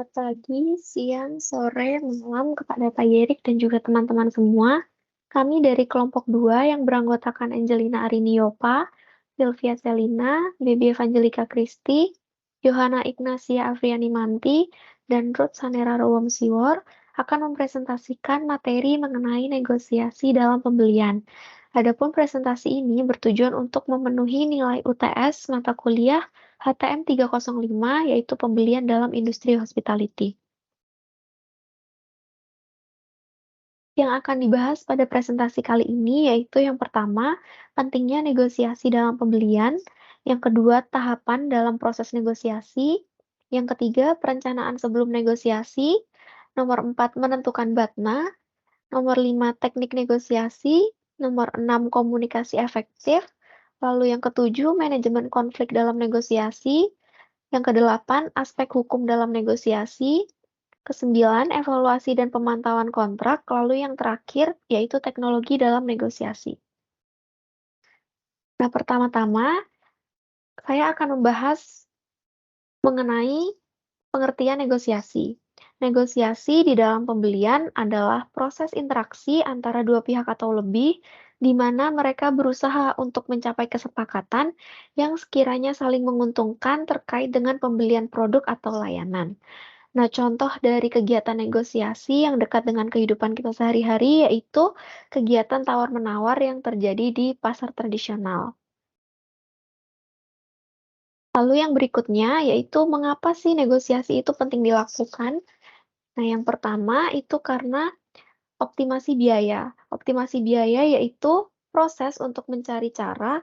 Selamat pagi, siang, sore, malam kepada Pak Yerik dan juga teman-teman semua. Kami dari kelompok 2 yang beranggotakan Angelina Ariniopa, Sylvia Selina, Baby Evangelika Kristi, Johanna Ignacia Afriani Manti, dan Ruth Sanera Rowomsiwor akan mempresentasikan materi mengenai negosiasi dalam pembelian. Adapun presentasi ini bertujuan untuk memenuhi nilai UTS mata kuliah HTM 305, yaitu pembelian dalam industri hospitality. Yang akan dibahas pada presentasi kali ini yaitu yang pertama, pentingnya negosiasi dalam pembelian, yang kedua, tahapan dalam proses negosiasi, yang ketiga, perencanaan sebelum negosiasi, nomor 4, menentukan BATNA, nomor 5, teknik negosiasi, nomor 6, komunikasi efektif, lalu yang ketujuh, manajemen konflik dalam negosiasi, yang kedelapan, aspek hukum dalam negosiasi, kesembilan, evaluasi dan pemantauan kontrak, lalu yang terakhir, yaitu teknologi dalam negosiasi. Nah, pertama-tama, saya akan membahas mengenai pengertian negosiasi. Negosiasi di dalam pembelian adalah proses interaksi antara dua pihak atau lebih, di mana mereka berusaha untuk mencapai kesepakatan yang sekiranya saling menguntungkan terkait dengan pembelian produk atau layanan. Nah, contoh dari kegiatan negosiasi yang dekat dengan kehidupan kita sehari-hari yaitu kegiatan tawar-menawar yang terjadi di pasar tradisional. Lalu yang berikutnya yaitu mengapa sih negosiasi itu penting dilakukan? Nah, yang pertama itu karena optimasi biaya. Optimasi biaya yaitu proses untuk mencari cara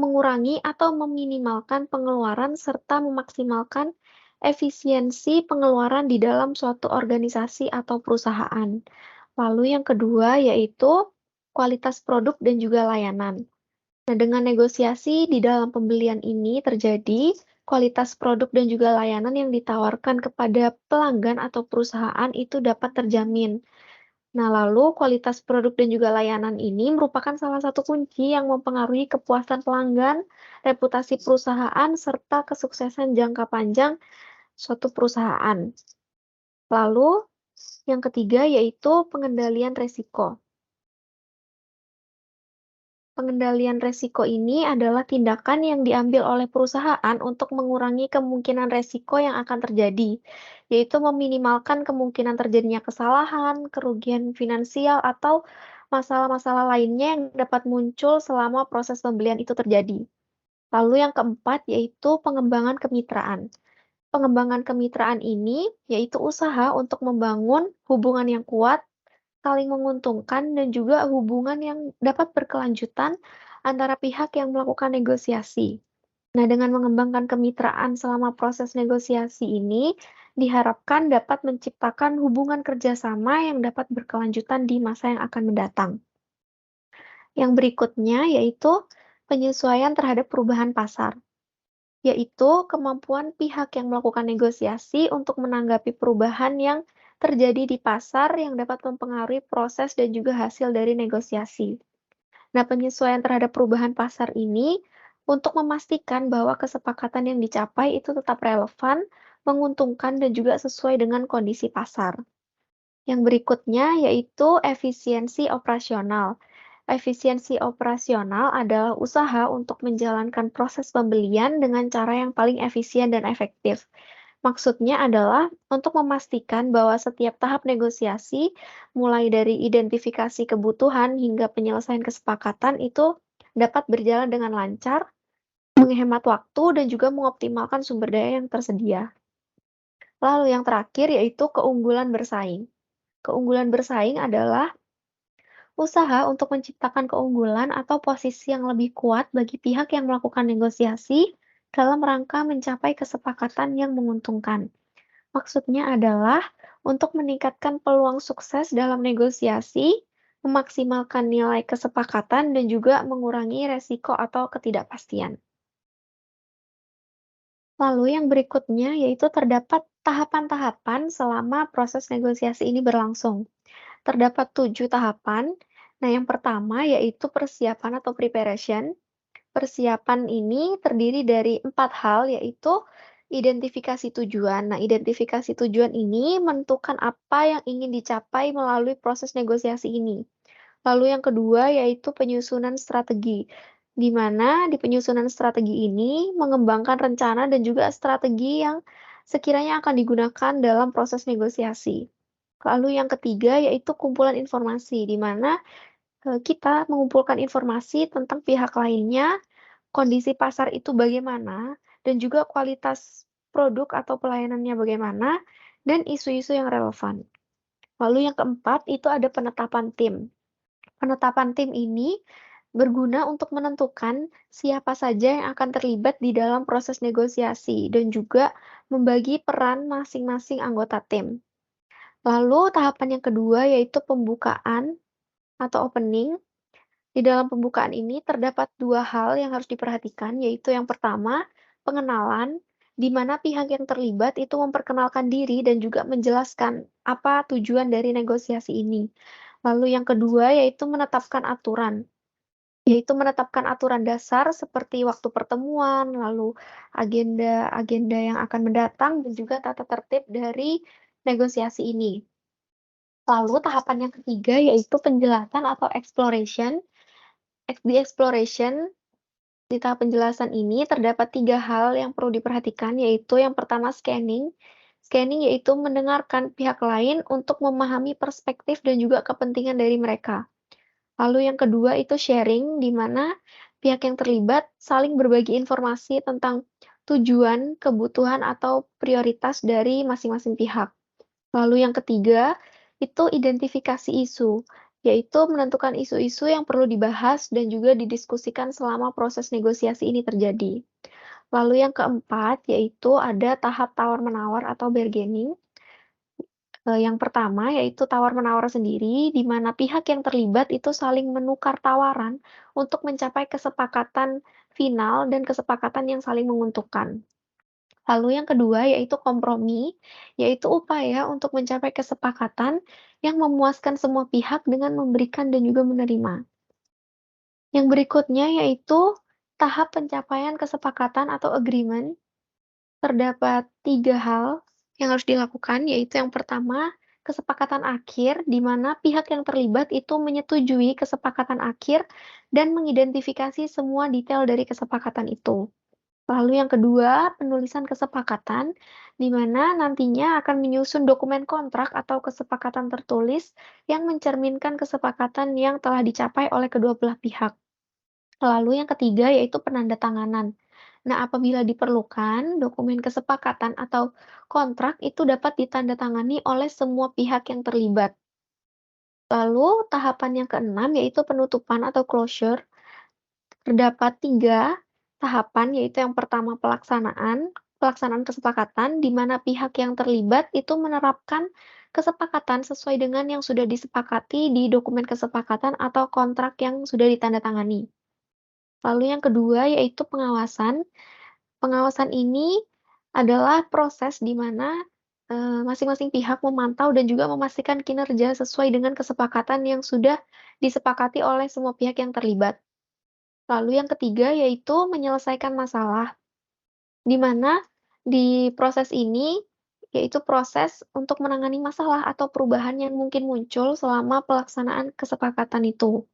mengurangi atau meminimalkan pengeluaran serta memaksimalkan efisiensi pengeluaran di dalam suatu organisasi atau perusahaan. Lalu yang kedua yaitu kualitas produk dan juga layanan. Nah, dengan negosiasi di dalam pembelian ini terjadi, kualitas produk dan juga layanan yang ditawarkan kepada pelanggan atau perusahaan itu dapat terjamin. Nah, lalu kualitas produk dan juga layanan ini merupakan salah satu kunci yang mempengaruhi kepuasan pelanggan, reputasi perusahaan, serta kesuksesan jangka panjang suatu perusahaan. Lalu, yang ketiga yaitu pengendalian resiko. Pengendalian resiko ini adalah tindakan yang diambil oleh perusahaan untuk mengurangi kemungkinan resiko yang akan terjadi, yaitu meminimalkan kemungkinan terjadinya kesalahan, kerugian finansial, atau masalah-masalah lainnya yang dapat muncul selama proses pembelian itu terjadi. Lalu yang keempat yaitu pengembangan kemitraan. Pengembangan kemitraan ini yaitu usaha untuk membangun hubungan yang kuat, saling menguntungkan, dan juga hubungan yang dapat berkelanjutan antara pihak yang melakukan negosiasi. Nah, dengan mengembangkan kemitraan selama proses negosiasi ini, diharapkan dapat menciptakan hubungan kerjasama yang dapat berkelanjutan di masa yang akan mendatang. Yang berikutnya yaitu penyesuaian terhadap perubahan pasar, yaitu kemampuan pihak yang melakukan negosiasi untuk menanggapi perubahan yang terjadi di pasar yang dapat mempengaruhi proses dan juga hasil dari negosiasi. Nah, penyesuaian terhadap perubahan pasar ini untuk memastikan bahwa kesepakatan yang dicapai itu tetap relevan, menguntungkan, dan juga sesuai dengan kondisi pasar. Yang berikutnya yaitu efisiensi operasional. Efisiensi operasional adalah usaha untuk menjalankan proses pembelian dengan cara yang paling efisien dan efektif. Maksudnya adalah untuk memastikan bahwa setiap tahap negosiasi, mulai dari identifikasi kebutuhan hingga penyelesaian kesepakatan itu dapat berjalan dengan lancar, menghemat waktu, dan juga mengoptimalkan sumber daya yang tersedia. Lalu yang terakhir yaitu keunggulan bersaing. Keunggulan bersaing adalah usaha untuk menciptakan keunggulan atau posisi yang lebih kuat bagi pihak yang melakukan negosiasi dalam rangka mencapai kesepakatan yang menguntungkan. Maksudnya adalah untuk meningkatkan peluang sukses dalam negosiasi, memaksimalkan nilai kesepakatan, dan juga mengurangi resiko atau ketidakpastian. Lalu yang berikutnya yaitu terdapat tahapan-tahapan selama proses negosiasi ini berlangsung. Terdapat 7 tahapan. Nah, yang pertama yaitu persiapan atau preparation. Persiapan ini terdiri dari 4 hal, yaitu Identifikasi tujuan. Nah, identifikasi tujuan ini menentukan apa yang ingin dicapai melalui proses negosiasi ini. Lalu yang kedua yaitu penyusunan strategi, di mana di penyusunan strategi ini mengembangkan rencana dan juga strategi yang sekiranya akan digunakan dalam proses negosiasi. Lalu yang ketiga yaitu kumpulan informasi, di mana kita mengumpulkan informasi tentang pihak lainnya, kondisi pasar itu bagaimana, dan juga kualitas produk atau pelayanannya bagaimana, dan isu-isu yang relevan. Lalu yang keempat itu ada penetapan tim. Penetapan tim ini berguna untuk menentukan siapa saja yang akan terlibat di dalam proses negosiasi dan juga membagi peran masing-masing anggota tim. Lalu tahapan yang kedua yaitu pembukaan atau opening. Di dalam pembukaan ini terdapat dua hal yang harus diperhatikan, yaitu yang pertama, pengenalan, di mana pihak yang terlibat itu memperkenalkan diri dan juga menjelaskan apa tujuan dari negosiasi ini. Lalu yang kedua yaitu menetapkan aturan, yaitu menetapkan aturan dasar seperti waktu pertemuan, lalu agenda-agenda yang akan mendatang, dan juga tata tertib dari negosiasi ini. Lalu tahapan yang ketiga yaitu penjelasan atau exploration. Di exploration, di tahap penjelasan ini terdapat tiga hal yang perlu diperhatikan, yaitu yang pertama scanning. Scanning yaitu mendengarkan pihak lain untuk memahami perspektif dan juga kepentingan dari mereka. Lalu yang kedua itu sharing, di mana pihak yang terlibat saling berbagi informasi tentang tujuan, kebutuhan, atau prioritas dari masing-masing pihak. Lalu yang ketiga, itu identifikasi isu, yaitu menentukan isu-isu yang perlu dibahas dan juga didiskusikan selama proses negosiasi ini terjadi. Lalu yang keempat, yaitu ada tahap tawar-menawar atau bargaining. Yang pertama, yaitu tawar-menawar sendiri, di mana pihak yang terlibat itu saling menukar tawaran untuk mencapai kesepakatan final dan kesepakatan yang saling menguntungkan. Lalu yang kedua yaitu kompromi, yaitu upaya untuk mencapai kesepakatan yang memuaskan semua pihak dengan memberikan dan juga menerima. Yang berikutnya yaitu tahap pencapaian kesepakatan atau agreement. Terdapat tiga hal yang harus dilakukan, yaitu yang pertama, kesepakatan akhir, di mana pihak yang terlibat itu menyetujui kesepakatan akhir dan mengidentifikasi semua detail dari kesepakatan itu. Lalu yang kedua, penulisan kesepakatan, di mana nantinya akan menyusun dokumen kontrak atau kesepakatan tertulis yang mencerminkan kesepakatan yang telah dicapai oleh kedua belah pihak. Lalu yang ketiga yaitu penandatanganan. Nah, apabila diperlukan, dokumen kesepakatan atau kontrak itu dapat ditandatangani oleh semua pihak yang terlibat. Lalu tahapan yang keenam yaitu penutupan atau closure. Terdapat tiga tahapan, yaitu yang pertama pelaksanaan kesepakatan, di mana pihak yang terlibat itu menerapkan kesepakatan sesuai dengan yang sudah disepakati di dokumen kesepakatan atau kontrak yang sudah ditandatangani. Lalu yang kedua yaitu pengawasan. Pengawasan ini adalah proses di mana masing-masing pihak memantau dan juga memastikan kinerja sesuai dengan kesepakatan yang sudah disepakati oleh semua pihak yang terlibat. Lalu yang ketiga yaitu menyelesaikan masalah, di mana di proses ini yaitu proses untuk menangani masalah atau perubahan yang mungkin muncul selama pelaksanaan kesepakatan itu.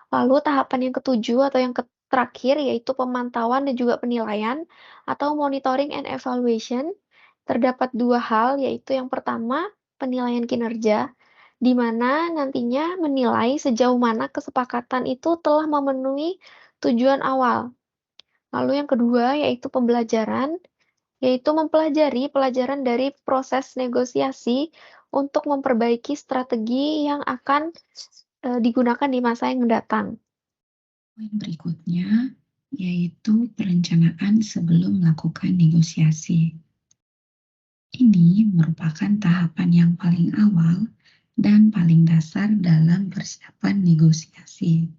Lalu tahapan yang ketujuh atau yang terakhir yaitu pemantauan dan juga penilaian atau monitoring and evaluation. Terdapat dua hal, yaitu yang pertama penilaian kinerja, di mana nantinya menilai sejauh mana kesepakatan itu telah memenuhi tujuan awal. Lalu yang kedua yaitu pembelajaran, yaitu mempelajari pelajaran dari proses negosiasi untuk memperbaiki strategi yang akan digunakan di masa yang mendatang. Poin berikutnya yaitu perencanaan sebelum melakukan negosiasi. Ini merupakan tahapan yang paling awal dan paling dasar dalam persiapan negosiasi.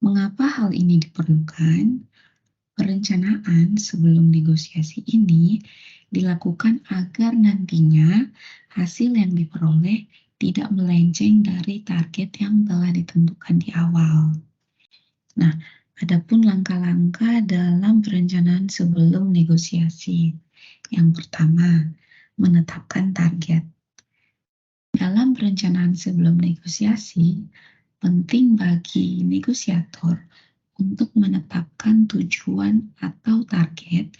Mengapa hal ini diperlukan? Perencanaan sebelum negosiasi ini dilakukan agar nantinya hasil yang diperoleh tidak melenceng dari target yang telah ditentukan di awal. Nah, Adapun langkah-langkah dalam perencanaan sebelum negosiasi. Yang pertama, menetapkan target. Dalam perencanaan sebelum negosiasi, penting bagi negosiator untuk menetapkan tujuan atau target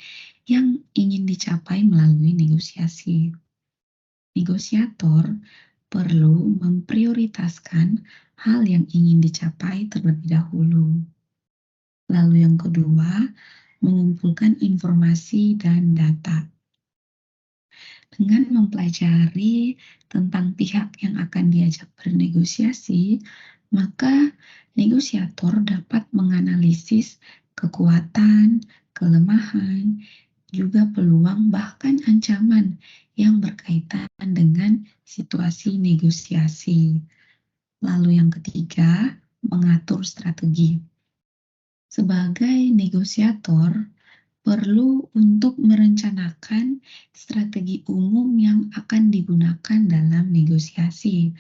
yang ingin dicapai melalui negosiasi. Negosiator perlu memprioritaskan hal yang ingin dicapai terlebih dahulu. Lalu yang kedua, mengumpulkan informasi dan data. Dengan mempelajari tentang pihak yang akan diajak bernegosiasi, maka negosiator dapat menganalisis kekuatan, kelemahan, juga peluang, bahkan ancaman yang berkaitan dengan situasi negosiasi. Lalu yang ketiga, mengatur strategi. Sebagai negosiator, perlu untuk merencanakan strategi umum yang akan digunakan dalam negosiasi.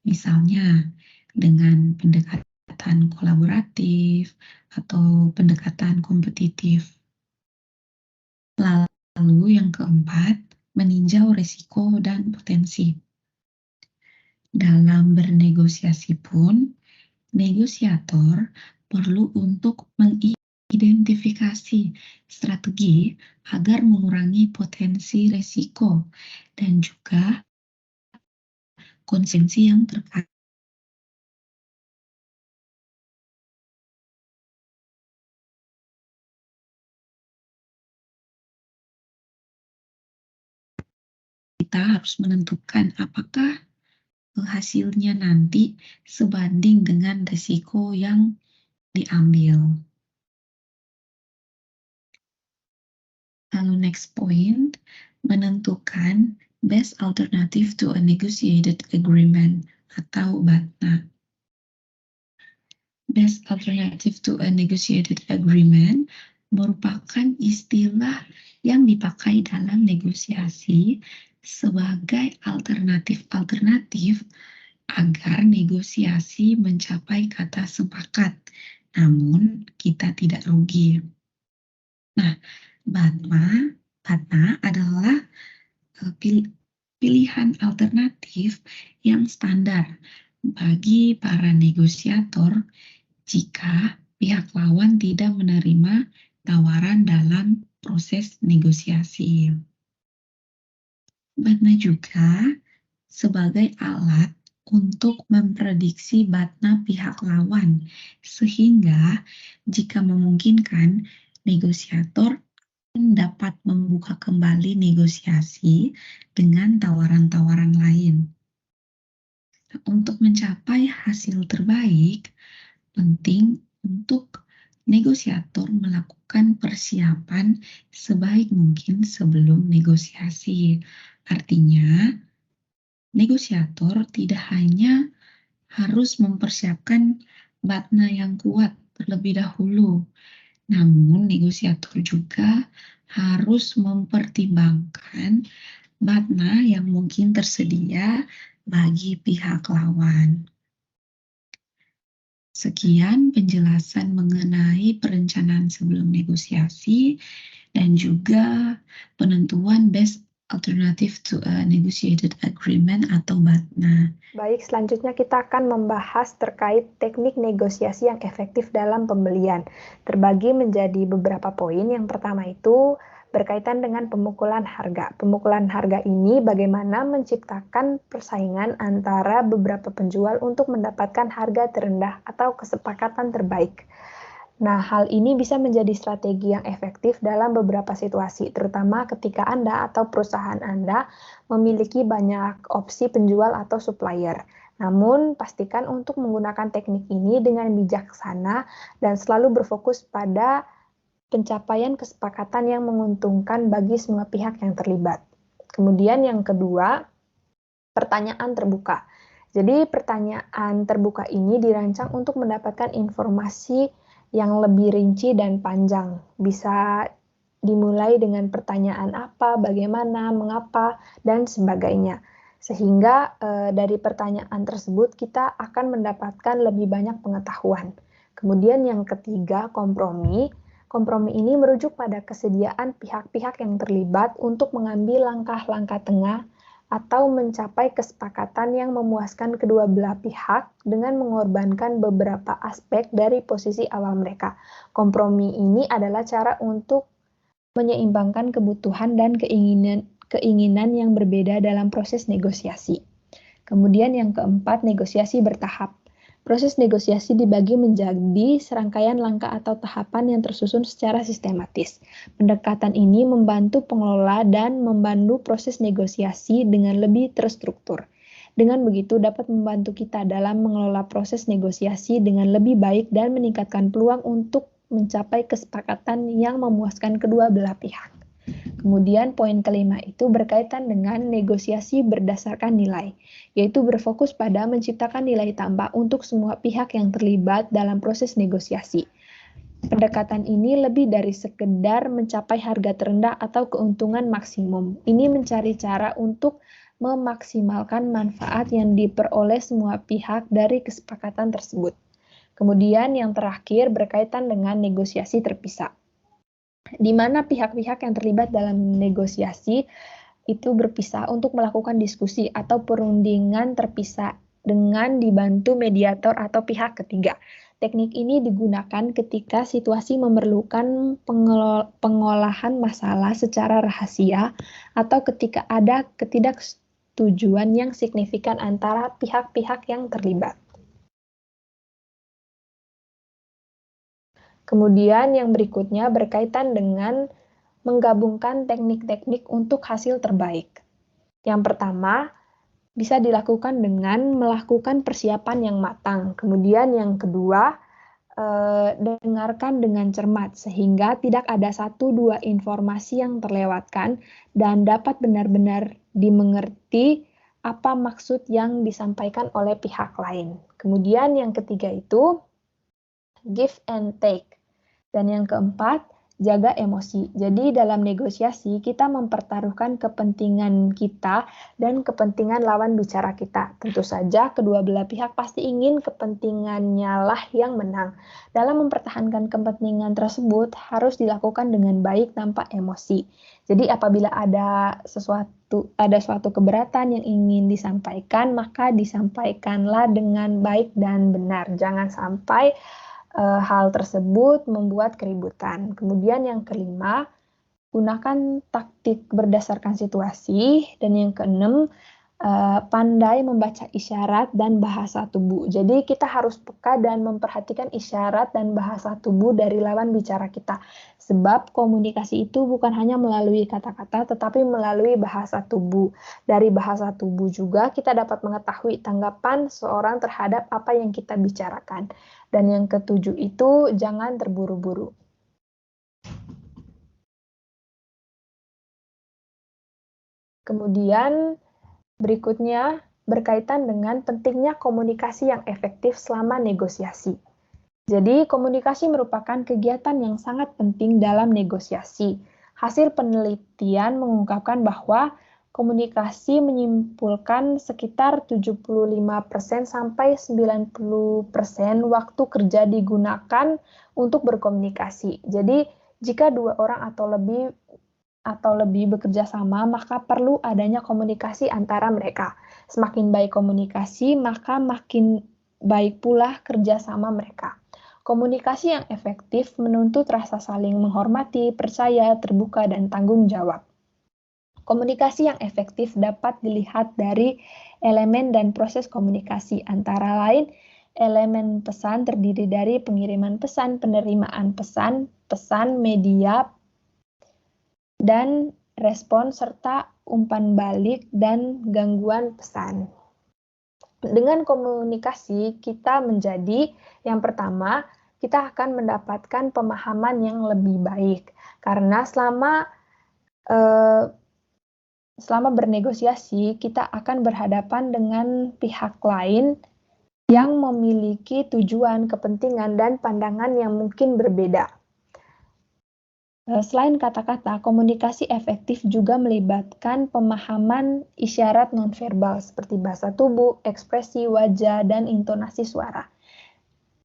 Misalnya, dengan pendekatan kolaboratif atau pendekatan kompetitif. Lalu yang keempat, meninjau risiko dan potensi. Dalam bernegosiasi pun, negosiator perlu untuk mengidentifikasi strategi agar mengurangi potensi risiko dan juga konsekuensi yang terkait. Kita harus menentukan apakah hasilnya nanti sebanding dengan risiko yang diambil. Lalu next point, menentukan best alternative to a negotiated agreement atau BATNA. Best alternative to a negotiated agreement merupakan istilah yang dipakai dalam negosiasi sebagai alternatif-alternatif agar negosiasi mencapai kata sepakat, namun kita tidak rugi. Nah, BATNA adalah pilihan alternatif yang standar bagi para negosiator jika pihak lawan tidak menerima tawaran dalam proses negosiasi. BATNA juga sebagai alat untuk memprediksi BATNA pihak lawan, sehingga jika memungkinkan, negosiator dapat membuka kembali negosiasi dengan tawaran-tawaran lain. Untuk mencapai hasil terbaik, penting untuk negosiator melakukan persiapan sebaik mungkin sebelum negosiasi. Artinya, negosiator tidak hanya harus mempersiapkan BATNA yang kuat terlebih dahulu, namun negosiator juga harus mempertimbangkan BATNA yang mungkin tersedia bagi pihak lawan. Sekian penjelasan mengenai perencanaan sebelum negosiasi dan juga penentuan best alternative to a negotiated agreement atau BATNA. Baik, selanjutnya kita akan membahas terkait teknik negosiasi yang efektif dalam pembelian. Terbagi menjadi beberapa poin. Yang pertama itu berkaitan dengan pemukulan harga. Pemukulan harga ini bagaimana menciptakan persaingan antara beberapa penjual untuk mendapatkan harga terendah atau kesepakatan terbaik. Nah, hal ini bisa menjadi strategi yang efektif dalam beberapa situasi, terutama ketika Anda atau perusahaan Anda memiliki banyak opsi penjual atau supplier. Namun, pastikan untuk menggunakan teknik ini dengan bijaksana dan selalu berfokus pada pencapaian kesepakatan yang menguntungkan bagi semua pihak yang terlibat. Kemudian yang kedua, pertanyaan terbuka. Jadi, pertanyaan terbuka ini dirancang untuk mendapatkan informasi yang lebih rinci dan panjang. Bisa dimulai dengan pertanyaan apa, bagaimana, mengapa, dan sebagainya. Sehingga dari pertanyaan tersebut kita akan mendapatkan lebih banyak pengetahuan. Kemudian yang ketiga, kompromi. Kompromi ini merujuk pada kesediaan pihak-pihak yang terlibat untuk mengambil langkah-langkah tengah atau mencapai kesepakatan yang memuaskan kedua belah pihak dengan mengorbankan beberapa aspek dari posisi awal mereka. Kompromi ini adalah cara untuk menyeimbangkan kebutuhan dan keinginan yang berbeda dalam proses negosiasi. Kemudian yang keempat, negosiasi bertahap. Proses negosiasi dibagi menjadi serangkaian langkah atau tahapan yang tersusun secara sistematis. Pendekatan ini membantu pengelola dan membantu proses negosiasi dengan lebih terstruktur. Dengan begitu dapat membantu kita dalam mengelola proses negosiasi dengan lebih baik dan meningkatkan peluang untuk mencapai kesepakatan yang memuaskan kedua belah pihak. Kemudian poin kelima itu berkaitan dengan negosiasi berdasarkan nilai, yaitu berfokus pada menciptakan nilai tambah untuk semua pihak yang terlibat dalam proses negosiasi. Pendekatan ini lebih dari sekedar mencapai harga terendah atau keuntungan maksimum. Ini mencari cara untuk memaksimalkan manfaat yang diperoleh semua pihak dari kesepakatan tersebut. Kemudian yang terakhir berkaitan dengan negosiasi terpisah, di mana pihak-pihak yang terlibat dalam negosiasi itu berpisah untuk melakukan diskusi atau perundingan terpisah dengan dibantu mediator atau pihak ketiga. Teknik ini digunakan ketika situasi memerlukan pengolahan masalah secara rahasia atau ketika ada ketidaksetujuan yang signifikan antara pihak-pihak yang terlibat. Kemudian yang berikutnya berkaitan dengan menggabungkan teknik-teknik untuk hasil terbaik. Yang pertama, bisa dilakukan dengan melakukan persiapan yang matang. Kemudian yang kedua, dengarkan dengan cermat sehingga tidak ada 1-2 informasi yang terlewatkan dan dapat benar-benar dimengerti apa maksud yang disampaikan oleh pihak lain. Kemudian yang ketiga itu give and take. Dan yang keempat, jaga emosi. Jadi dalam negosiasi kita mempertaruhkan kepentingan kita dan kepentingan lawan bicara kita. Tentu saja kedua belah pihak pasti ingin kepentingannya lah yang menang. Dalam mempertahankan kepentingan tersebut harus dilakukan dengan baik tanpa emosi. Jadi apabila ada suatu keberatan yang ingin disampaikan, maka disampaikanlah dengan baik dan benar. Jangan sampai hal tersebut membuat keributan. Kemudian yang kelima, gunakan taktik berdasarkan situasi. Dan yang keenam, pandai membaca isyarat dan bahasa tubuh. Jadi kita harus peka dan memperhatikan isyarat dan bahasa tubuh dari lawan bicara kita. Sebab komunikasi itu bukan hanya melalui kata-kata, tetapi melalui bahasa tubuh. Dari bahasa tubuh juga kita dapat mengetahui tanggapan seorang terhadap apa yang kita bicarakan. Dan yang ketujuh itu, jangan terburu-buru. Kemudian berikutnya berkaitan dengan pentingnya komunikasi yang efektif selama negosiasi. Jadi, komunikasi merupakan kegiatan yang sangat penting dalam negosiasi. Hasil penelitian mengungkapkan bahwa komunikasi menyimpulkan sekitar 75% sampai 90% waktu kerja digunakan untuk berkomunikasi. Jadi, jika dua orang atau lebih bekerja sama, maka perlu adanya komunikasi antara mereka. Semakin baik komunikasi, maka makin baik pula kerjasama mereka. Komunikasi yang efektif menuntut rasa saling menghormati, percaya, terbuka, dan tanggung jawab. Komunikasi yang efektif dapat dilihat dari elemen dan proses komunikasi, antara lain elemen pesan terdiri dari pengiriman pesan, penerimaan pesan, pesan media, dan respon serta umpan balik dan gangguan pesan. Dengan komunikasi kita menjadi yang pertama, kita akan mendapatkan pemahaman yang lebih baik. Karena selama bernegosiasi, kita akan berhadapan dengan pihak lain yang memiliki tujuan, kepentingan, dan pandangan yang mungkin berbeda. Selain kata-kata, komunikasi efektif juga melibatkan pemahaman isyarat nonverbal seperti bahasa tubuh, ekspresi wajah, dan intonasi suara.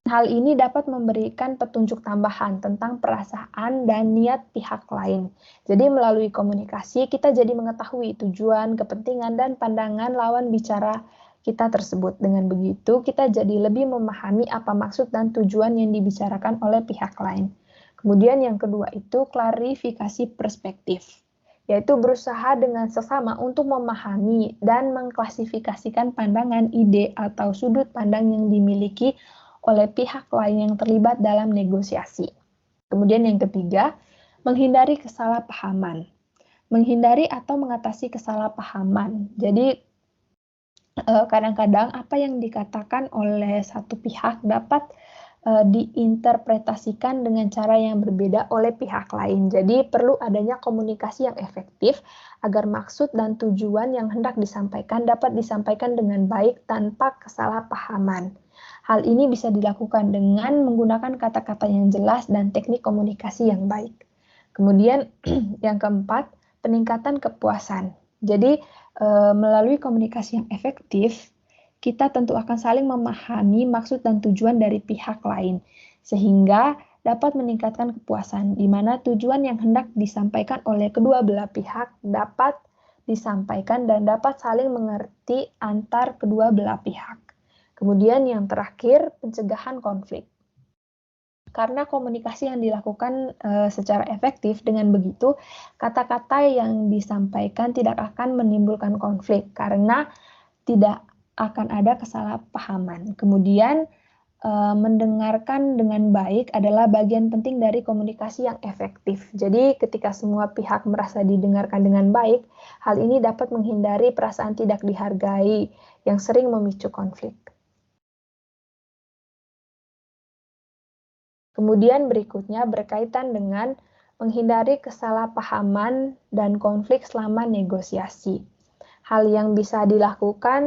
Hal ini dapat memberikan petunjuk tambahan tentang perasaan dan niat pihak lain. Jadi melalui komunikasi kita jadi mengetahui tujuan, kepentingan, dan pandangan lawan bicara kita tersebut. Dengan begitu kita jadi lebih memahami apa maksud dan tujuan yang dibicarakan oleh pihak lain. Kemudian yang kedua itu klarifikasi perspektif, yaitu berusaha dengan sesama untuk memahami dan mengklasifikasikan pandangan, ide, atau sudut pandang yang dimiliki oleh pihak lain yang terlibat dalam negosiasi. Kemudian yang ketiga, menghindari kesalahpahaman. Menghindari atau mengatasi kesalahpahaman. Jadi kadang-kadang apa yang dikatakan oleh satu pihak dapat diinterpretasikan dengan cara yang berbeda oleh pihak lain. Jadi perlu adanya komunikasi yang efektif agar maksud dan tujuan yang hendak disampaikan dapat disampaikan dengan baik tanpa kesalahpahaman. Hal ini bisa dilakukan dengan menggunakan kata-kata yang jelas dan teknik komunikasi yang baik. Kemudian yang keempat, peningkatan kepuasan. Jadi melalui komunikasi yang efektif, kita tentu akan saling memahami maksud dan tujuan dari pihak lain, sehingga dapat meningkatkan kepuasan, di mana tujuan yang hendak disampaikan oleh kedua belah pihak dapat disampaikan dan dapat saling mengerti antar kedua belah pihak. Kemudian yang terakhir, pencegahan konflik. Karena komunikasi yang dilakukan secara efektif, dengan begitu kata-kata yang disampaikan tidak akan menimbulkan konflik karena tidak akan ada kesalahpahaman. Kemudian mendengarkan dengan baik adalah bagian penting dari komunikasi yang efektif. Jadi ketika semua pihak merasa didengarkan dengan baik, hal ini dapat menghindari perasaan tidak dihargai yang sering memicu konflik. Kemudian berikutnya berkaitan dengan menghindari kesalahpahaman dan konflik selama negosiasi. Hal yang bisa dilakukan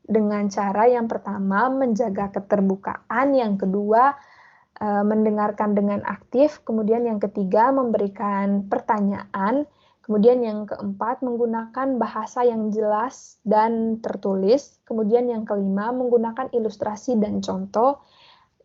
dengan cara yang pertama menjaga keterbukaan, yang kedua mendengarkan dengan aktif, kemudian yang ketiga memberikan pertanyaan, kemudian yang keempat menggunakan bahasa yang jelas dan tertulis, kemudian yang kelima menggunakan ilustrasi dan contoh,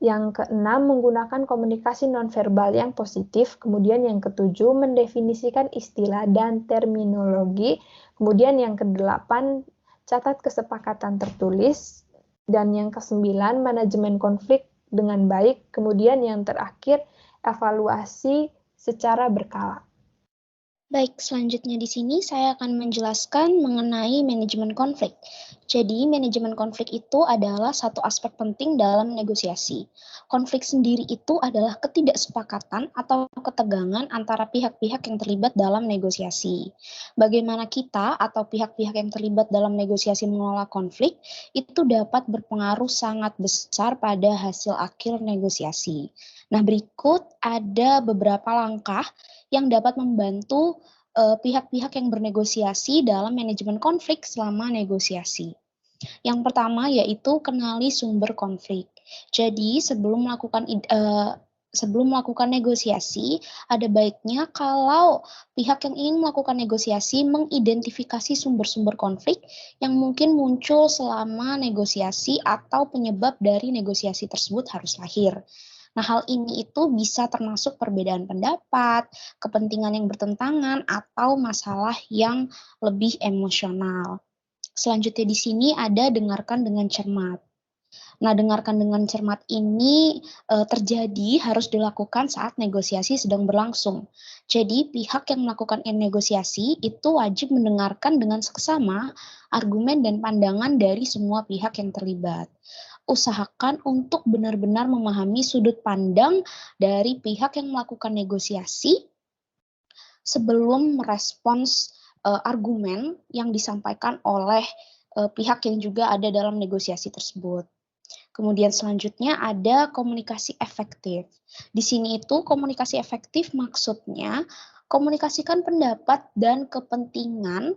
yang keenam menggunakan komunikasi nonverbal yang positif, kemudian yang ketujuh mendefinisikan istilah dan terminologi, kemudian yang kedelapan catat kesepakatan tertulis, dan yang kesembilan manajemen konflik dengan baik, kemudian yang terakhir evaluasi secara berkala. Baik, selanjutnya di sini saya akan menjelaskan mengenai manajemen konflik. Jadi, manajemen konflik itu adalah satu aspek penting dalam negosiasi. Konflik sendiri itu adalah ketidaksepakatan atau ketegangan antara pihak-pihak yang terlibat dalam negosiasi. Bagaimana kita atau pihak-pihak yang terlibat dalam negosiasi mengelola konflik itu dapat berpengaruh sangat besar pada hasil akhir negosiasi. Nah, berikut ada beberapa langkah yang dapat membantu pihak-pihak yang bernegosiasi dalam manajemen konflik selama negosiasi. Yang pertama yaitu kenali sumber konflik. Jadi sebelum melakukan negosiasi, ada baiknya kalau pihak yang ingin melakukan negosiasi mengidentifikasi sumber-sumber konflik yang mungkin muncul selama negosiasi atau penyebab dari negosiasi tersebut harus lahir. Nah, hal ini itu bisa termasuk perbedaan pendapat, kepentingan yang bertentangan, atau masalah yang lebih emosional. Selanjutnya di sini ada dengarkan dengan cermat. Nah, dengarkan dengan cermat ini terjadi harus dilakukan saat negosiasi sedang berlangsung. Jadi, pihak yang melakukan negosiasi itu wajib mendengarkan dengan seksama argumen dan pandangan dari semua pihak yang terlibat. Usahakan untuk benar-benar memahami sudut pandang dari pihak yang melakukan negosiasi sebelum merespons argumen yang disampaikan oleh pihak yang juga ada dalam negosiasi tersebut. Kemudian selanjutnya ada komunikasi efektif. Di sini itu komunikasi efektif maksudnya komunikasikan pendapat dan kepentingan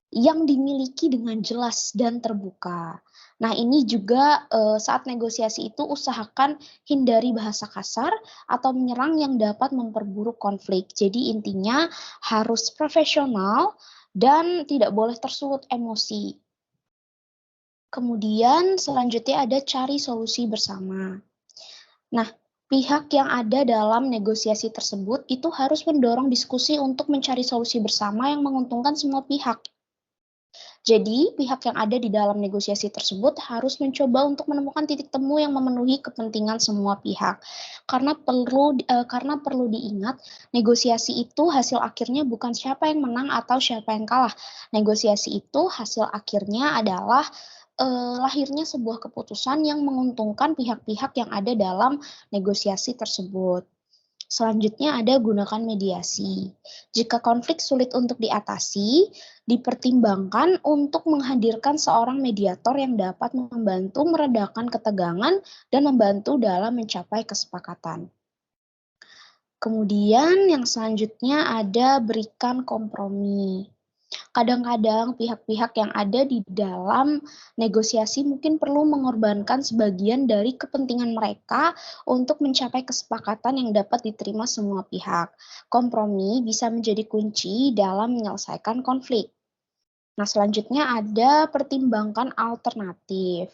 yang dimiliki dengan jelas dan terbuka. Nah, ini juga saat negosiasi itu usahakan hindari bahasa kasar atau menyerang yang dapat memperburuk konflik. Jadi intinya harus profesional dan tidak boleh tersulut emosi. Kemudian selanjutnya ada cari solusi bersama. Nah, pihak yang ada dalam negosiasi tersebut itu harus mendorong diskusi untuk mencari solusi bersama yang menguntungkan semua pihak. Jadi, pihak yang ada di dalam negosiasi tersebut harus mencoba untuk menemukan titik temu yang memenuhi kepentingan semua pihak. Karena perlu diingat, negosiasi itu hasil akhirnya bukan siapa yang menang atau siapa yang kalah. Negosiasi itu hasil akhirnya adalah lahirnya sebuah keputusan yang menguntungkan pihak-pihak yang ada dalam negosiasi tersebut. Selanjutnya ada gunakan mediasi. Jika konflik sulit untuk diatasi, dipertimbangkan untuk menghadirkan seorang mediator yang dapat membantu meredakan ketegangan dan membantu dalam mencapai kesepakatan. Kemudian yang selanjutnya ada berikan kompromi. Kadang-kadang pihak-pihak yang ada di dalam negosiasi mungkin perlu mengorbankan sebagian dari kepentingan mereka untuk mencapai kesepakatan yang dapat diterima semua pihak. Kompromi bisa menjadi kunci dalam menyelesaikan konflik. Nah, selanjutnya ada pertimbangkan alternatif.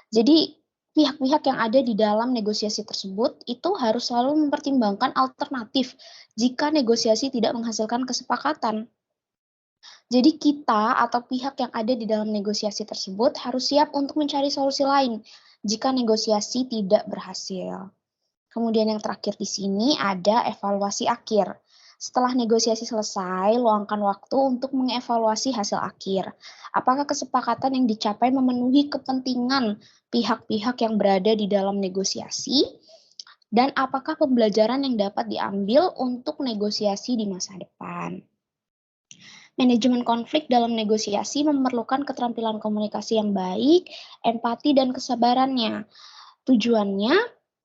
Jadi, pihak-pihak yang ada di dalam negosiasi tersebut itu harus selalu mempertimbangkan alternatif jika negosiasi tidak menghasilkan kesepakatan. Jadi kita atau pihak yang ada di dalam negosiasi tersebut harus siap untuk mencari solusi lain jika negosiasi tidak berhasil. Kemudian yang terakhir di sini ada evaluasi akhir. Setelah negosiasi selesai, luangkan waktu untuk mengevaluasi hasil akhir. Apakah kesepakatan yang dicapai memenuhi kepentingan pihak-pihak yang berada di dalam negosiasi? Dan apakah pembelajaran yang dapat diambil untuk negosiasi di masa depan? Manajemen konflik dalam negosiasi memerlukan keterampilan komunikasi yang baik, empati, dan kesabarannya. Tujuannya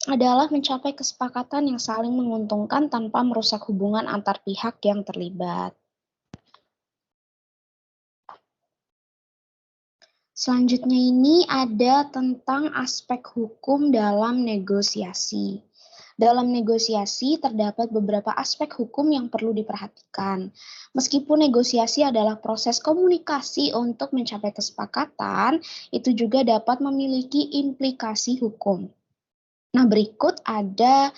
adalah mencapai kesepakatan yang saling menguntungkan tanpa merusak hubungan antar pihak yang terlibat. Selanjutnya ini ada tentang aspek hukum dalam negosiasi. Dalam negosiasi terdapat beberapa aspek hukum yang perlu diperhatikan. Meskipun negosiasi adalah proses komunikasi untuk mencapai kesepakatan, itu juga dapat memiliki implikasi hukum. Nah, berikut ada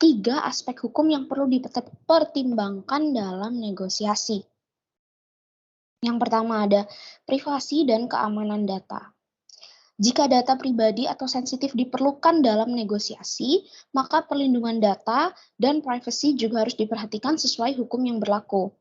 3 aspek hukum yang perlu dipertimbangkan dalam negosiasi. Yang pertama ada privasi dan keamanan data. Jika data pribadi atau sensitif diperlukan dalam negosiasi, maka perlindungan data dan privasi juga harus diperhatikan sesuai hukum yang berlaku.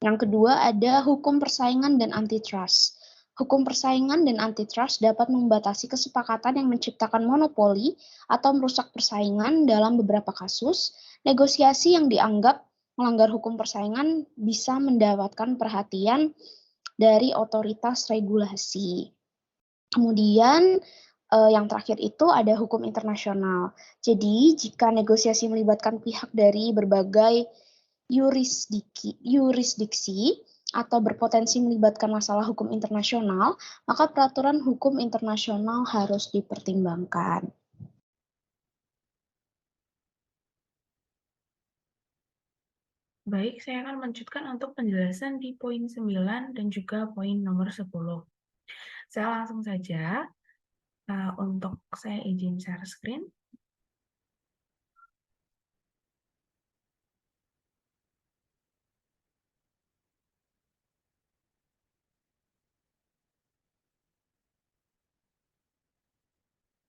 Yang kedua ada hukum persaingan dan antitrust. Hukum persaingan dan antitrust dapat membatasi kesepakatan yang menciptakan monopoli atau merusak persaingan dalam beberapa kasus. Negosiasi yang dianggap melanggar hukum persaingan bisa mendapatkan perhatian dari otoritas regulasi. Kemudian yang terakhir itu ada hukum internasional. Jadi jika negosiasi melibatkan pihak dari berbagai yurisdiksi atau berpotensi melibatkan masalah hukum internasional, maka peraturan hukum internasional harus dipertimbangkan. Baik, saya akan melanjutkan untuk penjelasan di poin 9 dan juga poin nomor 10. Saya langsung saja, untuk saya izin share screen.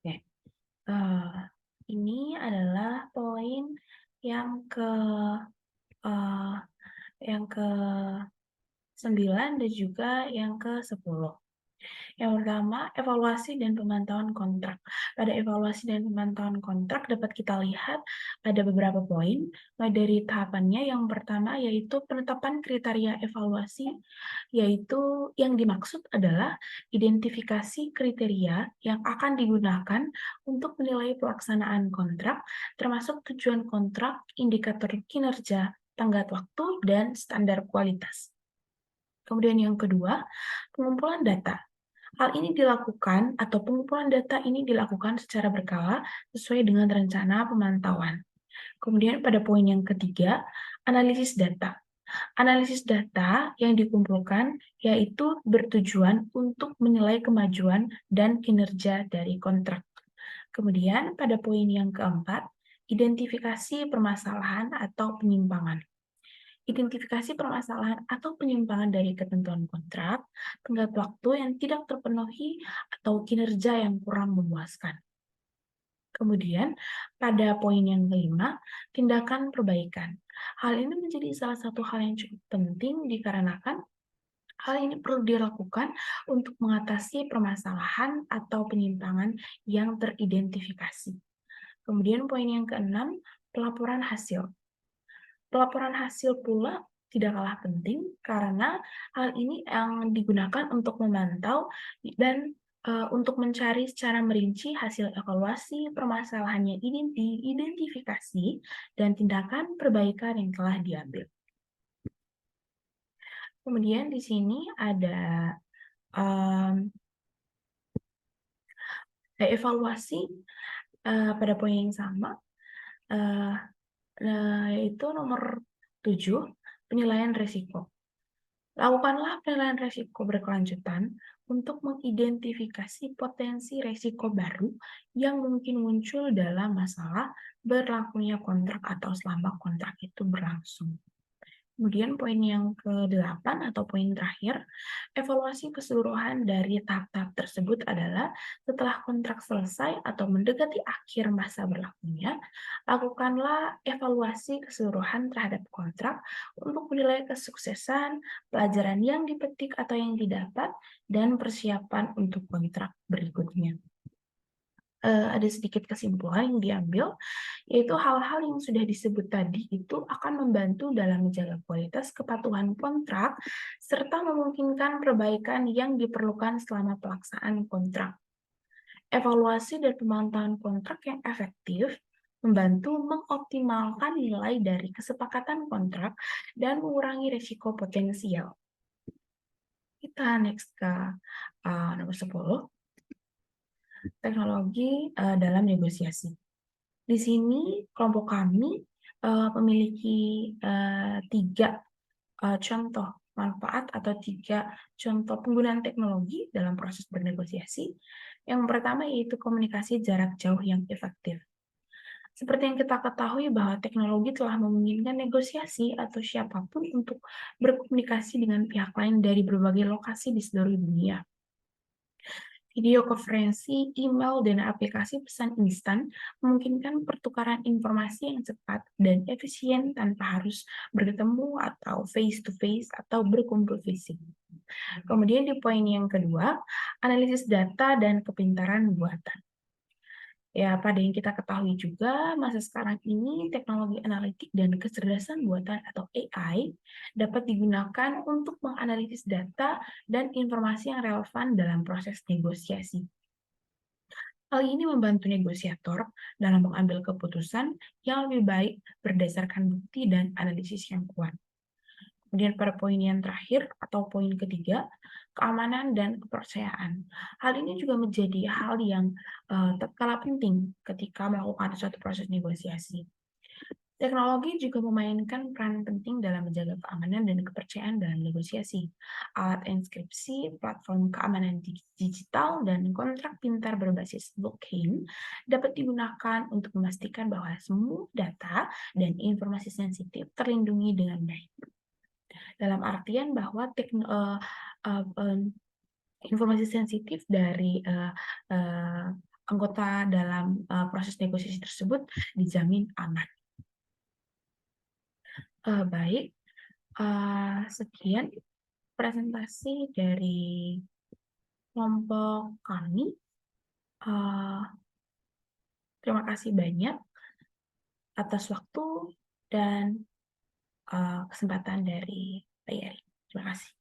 Oke, ini adalah poin yang ke-9 dan juga yang ke-10. Yang pertama, evaluasi dan pemantauan kontrak. Pada evaluasi dan pemantauan kontrak dapat kita lihat ada beberapa poin, mulai dari tahapannya. Yang pertama yaitu penetapan kriteria evaluasi, yaitu yang dimaksud adalah identifikasi kriteria yang akan digunakan untuk menilai pelaksanaan kontrak, termasuk tujuan kontrak, indikator kinerja, tenggat waktu, dan standar kualitas. Kemudian yang kedua, pengumpulan data. Hal ini dilakukan atau pengumpulan data ini dilakukan secara berkala sesuai dengan rencana pemantauan. Kemudian pada poin yang ketiga, analisis data. Analisis data yang dikumpulkan yaitu bertujuan untuk menilai kemajuan dan kinerja dari kontrak. Kemudian pada poin yang keempat, Identifikasi permasalahan atau penyimpangan. Identifikasi permasalahan atau penyimpangan dari ketentuan kontrak, tenggat waktu yang tidak terpenuhi, atau kinerja yang kurang memuaskan. Kemudian, pada poin yang kelima, tindakan perbaikan. Hal ini menjadi salah satu hal yang cukup penting dikarenakan hal ini perlu dilakukan untuk mengatasi permasalahan atau penyimpangan yang teridentifikasi. Kemudian poin yang keenam, pelaporan hasil. Pelaporan hasil pula tidak kalah penting karena hal ini yang digunakan untuk memantau dan untuk mencari secara merinci hasil evaluasi permasalahan yang diidentifikasi dan tindakan perbaikan yang telah diambil. Kemudian di sini ada evaluasi pada poin yang sama, yaitu nomor 7, penilaian risiko. Lakukanlah penilaian risiko berkelanjutan untuk mengidentifikasi potensi risiko baru yang mungkin muncul dalam masalah berlakunya kontrak atau selama kontrak itu berlangsung. Kemudian poin yang ke-8 atau poin terakhir, evaluasi keseluruhan dari tahap-tahap tersebut adalah setelah kontrak selesai atau mendekati akhir masa berlakunya, lakukanlah evaluasi keseluruhan terhadap kontrak untuk menilai kesuksesan, pelajaran yang dipetik atau yang didapat, dan persiapan untuk kontrak berikutnya. Ada sedikit kesimpulan yang diambil, yaitu hal-hal yang sudah disebut tadi itu akan membantu dalam menjaga kualitas kepatuhan kontrak, serta memungkinkan perbaikan yang diperlukan selama pelaksanaan kontrak. Evaluasi dan pemantauan kontrak yang efektif membantu mengoptimalkan nilai dari kesepakatan kontrak dan mengurangi risiko potensial. Kita next ke nomor 10. Teknologi dalam negosiasi. Di sini kelompok kami memiliki 3 contoh manfaat atau 3 contoh penggunaan teknologi dalam proses bernegosiasi. Yang pertama yaitu komunikasi jarak jauh yang efektif. Seperti yang kita ketahui bahwa teknologi telah memungkinkan negosiasi atau siapapun untuk berkomunikasi dengan pihak lain dari berbagai lokasi di seluruh dunia. Video konferensi, email, dan aplikasi pesan instan memungkinkan pertukaran informasi yang cepat dan efisien tanpa harus bertemu atau face-to-face atau berkumpul fisik. Kemudian di poin yang kedua, analisis data dan kepintaran buatan. Ya, pada yang kita ketahui juga, masa sekarang ini teknologi analitik dan kecerdasan buatan atau AI dapat digunakan untuk menganalisis data dan informasi yang relevan dalam proses negosiasi. Hal ini membantu negosiator dalam mengambil keputusan yang lebih baik berdasarkan bukti dan analisis yang kuat. Kemudian pada poin yang terakhir atau poin ketiga, keamanan dan kepercayaan. Hal ini juga menjadi hal yang tak kalah penting ketika melakukan suatu proses negosiasi. Teknologi juga memainkan peran penting dalam menjaga keamanan dan kepercayaan dalam negosiasi. Alat enkripsi, platform keamanan digital, dan kontrak pintar berbasis blockchain dapat digunakan untuk memastikan bahwa semua data dan informasi sensitif terlindungi dengan baik. Dalam artian bahwa informasi sensitif dari anggota dalam proses negosiasi tersebut dijamin aman. Baik, sekian presentasi dari kelompok kami. Terima kasih banyak atas waktu dan kesempatan dari Pak Yari. Terima kasih.